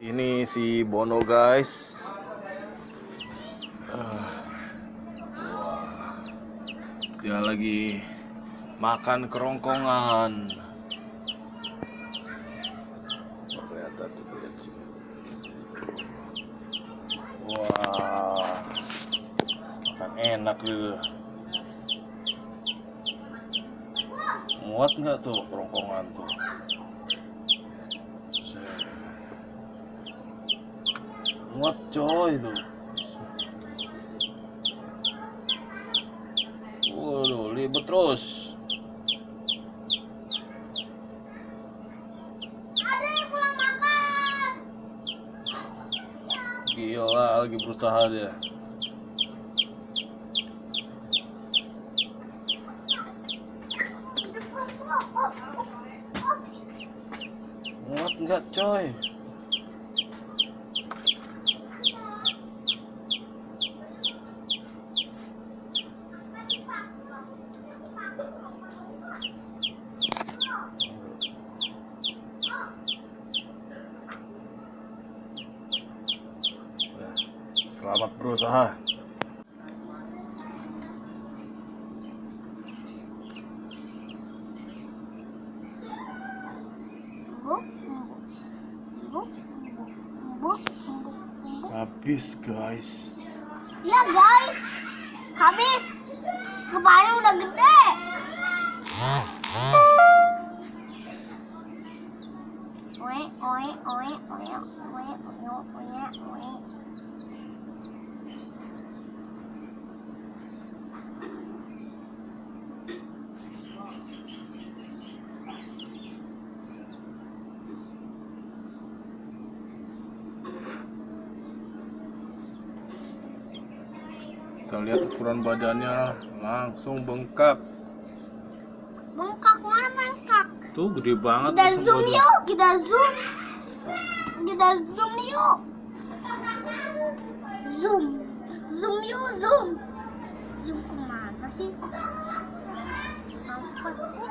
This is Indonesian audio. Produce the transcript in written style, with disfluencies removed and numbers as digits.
Ini si Bono guys. Dia lagi makan kerongkongan. Kelihatan tuh, lihat sih. Wah, makan enak gitu. Muat nggak tuh kerongkongan tuh? Muat coy itu. Waduh, libet terus. Ada yang pulang makan. Gila, lagi berusaha dia. Muat nggak coy? Selamat berusaha. Habis guys. Ya guys, habis. Kepalanya udah gede. Oe, oe, oe, oe, oe, oe, oe, oe. Kita lihat ukuran badannya langsung bengkak. Bengkak, mana bengkak? Tuh gede banget. Kita langsung zoom badan. yuk, kita zoom. Kita zoom yuk. Zoom. Zoom yuk, zoom. Zoom kemana sih? Apa sih?